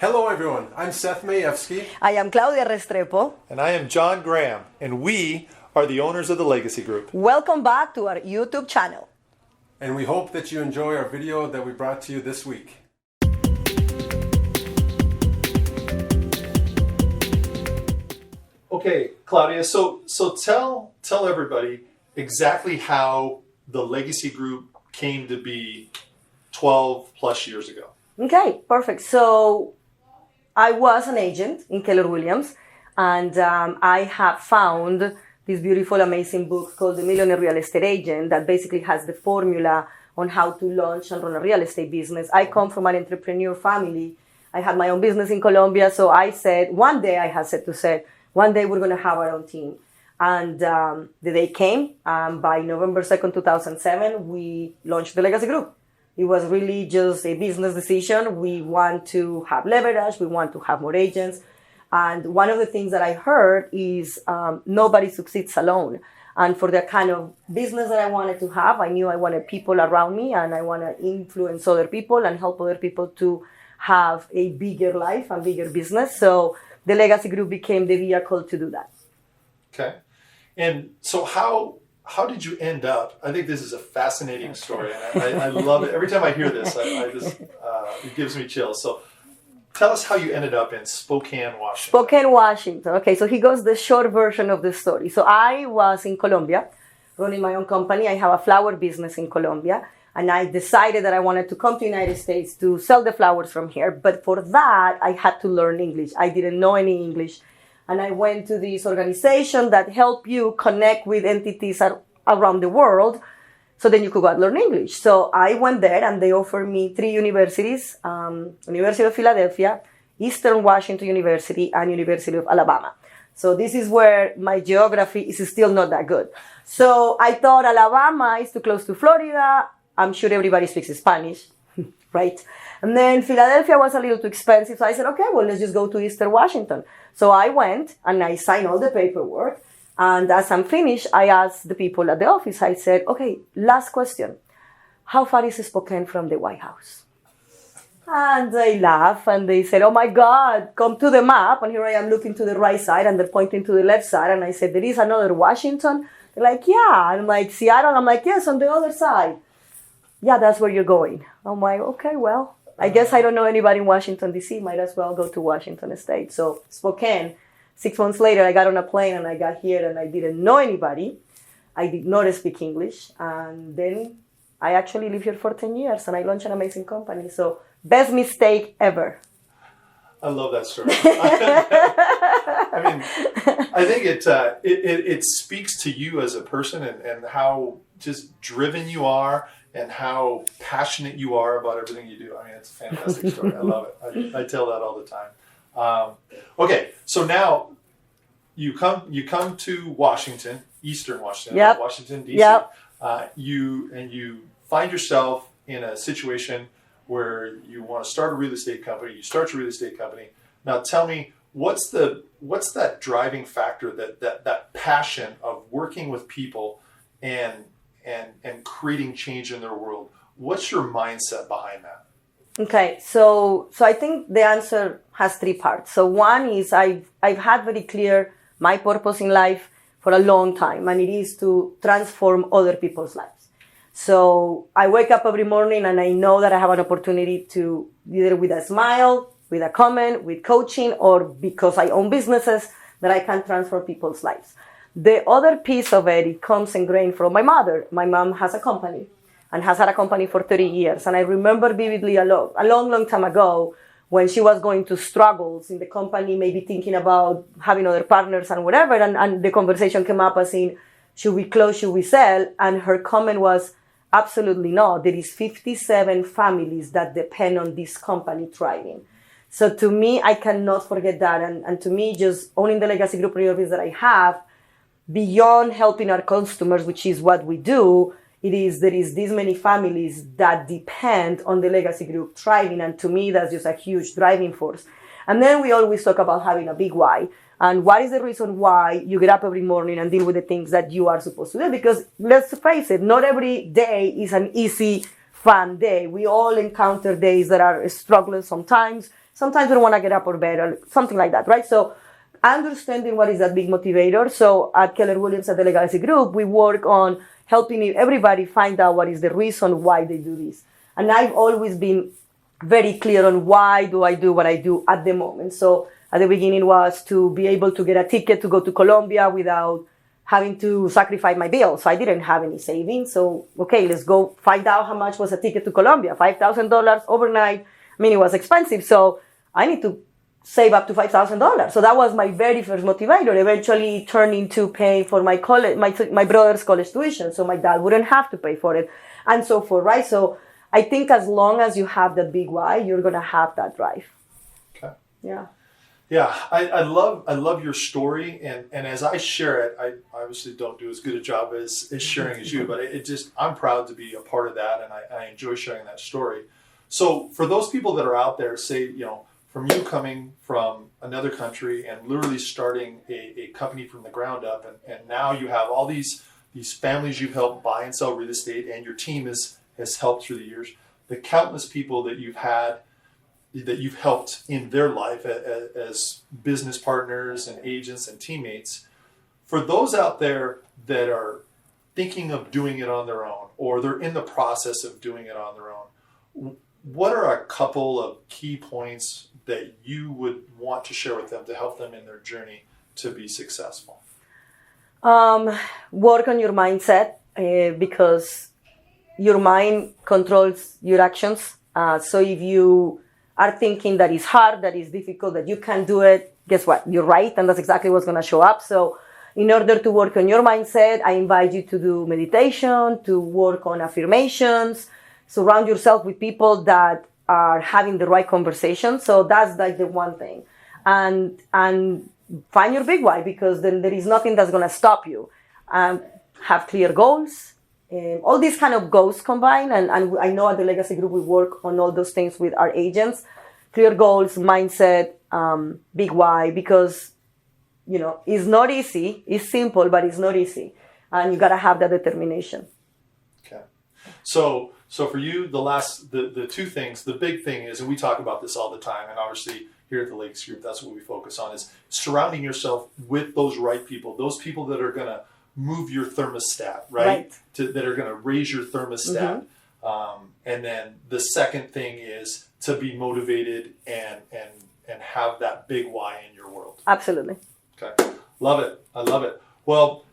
Hello everyone, I'm Seth Maefsky. I am Claudia Restrepo. And I am John Graham, and we are the owners of the Legacy Group. Welcome back to our YouTube channel. And we hope that you enjoy our video that we brought to you this week. Okay, Claudia, so tell everybody exactly how the Legacy Group came to be 12 plus years ago. Okay, perfect. So I was an agent in Keller Williams, and I have found this beautiful, amazing book called The Millionaire Real Estate Agent that basically has the formula on how to launch and run a real estate business. I come from an entrepreneur family. I had my own business in Colombia, so I said, one day one day we're going to have our own team. And the day came, by November 2nd, 2007, we launched the Legacy Group. It was really just a business decision. We want to have leverage. We want to have more agents. And one of the things that I heard is nobody succeeds alone. And for the kind of business that I wanted to have, I knew I wanted people around me, and I want to influence other people and help other people to have a bigger life and bigger business. So the Legacy Group became the vehicle to do that. Okay. And so how did you end up? I think this is a fascinating story, and I love it. Every time I hear this, I just it gives me chills. So tell us how you ended up in Spokane, Washington. Spokane, Washington. Okay, so here goes the short version of the story. So I was in Colombia running my own company. I have a flower business in Colombia, and I decided that I wanted to come to the United States to sell the flowers from here. But for that, I had to learn English. I didn't know any English. And I went to this organization that help you connect with entities around the world, so then you could go and learn English. So I went there, and they offered me 3 universities, University of Philadelphia, Eastern Washington University, and University of Alabama. So this is where my geography is still not that good. So I thought Alabama is too close to Florida. I'm sure everybody speaks Spanish, right? And then Philadelphia was a little too expensive. So I said, okay, well, let's just go to Eastern Washington. So I went and I signed all the paperwork. And as I'm finished, I asked the people at the office, I said, okay, last question. How far is Spokane from the White House? And they laughed and they said, oh my God, come to the map. And here I am looking to the right side and they're pointing to the left side. And I said, there is another Washington? They're like, yeah. And I'm like, Seattle? I'm like, yes, on the other side. Yeah, that's where you're going. I'm like, okay, well, I guess I don't know anybody in Washington, D.C. Might as well go to Washington State. So Spokane. 6 months later, I got on a plane and I got here and I didn't know anybody. I did not speak English. And then I actually lived here for 10 years and I launched an amazing company. So best mistake ever. I love that story. I mean, I think it speaks to you as a person and how just driven you are and how passionate you are about everything you do. I mean, it's a fantastic story. I love it. I tell that all the time. Okay, so now you come to Washington, Eastern Washington, yep. Washington D.C. Yep. You find yourself in a situation where you want to start a real estate company. You start your real estate company. Now, tell me what's that driving factor, that passion of working with people and creating change in their world? What's your mindset behind that? Okay, so I think the answer has 3 parts. So one is I've had very clear my purpose in life for a long time, and it is to transform other people's lives. So I wake up every morning and I know that I have an opportunity to, either with a smile, with a comment, with coaching, or because I own businesses, that I can transform people's lives. The other piece of it comes ingrained from my mother. My mom has a company and has had a company for 30 years. And I remember vividly a long time ago when she was going to struggles in the company, maybe thinking about having other partners and whatever. And the conversation came up as in, should we close, should we sell? And her comment was, absolutely not. There is 57 families that depend on this company thriving. So to me, I cannot forget that. And to me, just owning the Legacy Group office that I have, beyond helping our customers, which is what we do, there is these many families that depend on the Legacy Group thriving. And to me, that's just a huge driving force. And then we always talk about having a big why. And what is the reason why you get up every morning and deal with the things that you are supposed to do? Because let's face it, not every day is an easy, fun day. We all encounter days that are struggling sometimes. sometimes we don't want to get up or bed or something like that, right? So understanding what is that big motivator. So at Keller Williams at the Legacy Group, we work on helping everybody find out what is the reason why they do this. And I've always been very clear on why do I do what I do at the moment. So at the beginning was to be able to get a ticket to go to Colombia without having to sacrifice my bills. So I didn't have any savings. So, okay, let's go find out how much was a ticket to Colombia. $5,000 overnight. I mean, it was expensive. So I need to save up to $5,000. So that was my very first motivator. Eventually it turned into paying for my college, my brother's college tuition. So my dad wouldn't have to pay for it and so forth, right? So I think as long as you have that big why, you're going to have that drive. Okay. Yeah. Yeah, I love your story, and as I share it, I obviously don't do as good a job as sharing as you, but I'm proud to be a part of that, and I enjoy sharing that story. So for those people that are out there, say, from you coming from another country and literally starting a company from the ground up, and now you have all these families you've helped buy and sell real estate, and your team has helped through the years, the countless people that you've helped in their life as business partners and agents and teammates. For those out there that are thinking of doing it on their own, or they're in the process of doing it on their own, what are a couple of key points that you would want to share with them to help them in their journey to be successful? Work on your mindset, because your mind controls your actions. So if you are thinking that it's hard, that it's difficult, that you can't do it, guess what? You're right, and that's exactly what's going to show up. So in order to work on your mindset, I invite you to do meditation, to work on affirmations, surround yourself with people that are having the right conversation. So that's like the one thing. And find your big why, because then there is nothing that's going to stop you. Have clear goals. All these kind of goals combined, and I know at the Legacy Group we work on all those things with our agents. Clear goals, mindset, big why, because it's not easy. It's simple, but it's not easy, and you gotta have that determination. Okay, so for you, the two things, the big thing is, and we talk about this all the time, and obviously here at the Legacy Group, that's what we focus on, is surrounding yourself with those right people, those people that are gonna move your thermostat, right? That are going to raise your thermostat. Mm-hmm. And then the second thing is to be motivated and have that big why in your world. Absolutely. Okay. Love it. I love it. Well,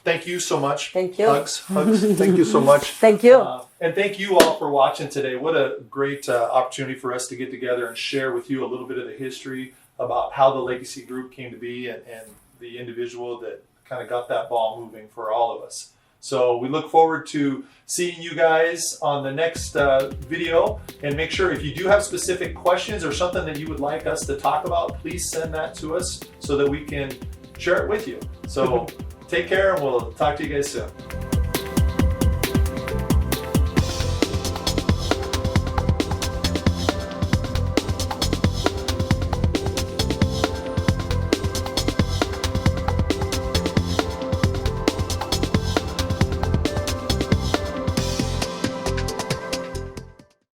thank you so much. Thank you. Hugs. Thank you so much. Thank you. And thank you all for watching today. What a great opportunity for us to get together and share with you a little bit of the history about how the Legacy Group came to be and the individual that kind of got that ball moving for all of us. So we look forward to seeing you guys on the next video, and make sure if you do have specific questions or something that you would like us to talk about, please send that to us so that we can share it with you. So take care, and we'll talk to you guys soon.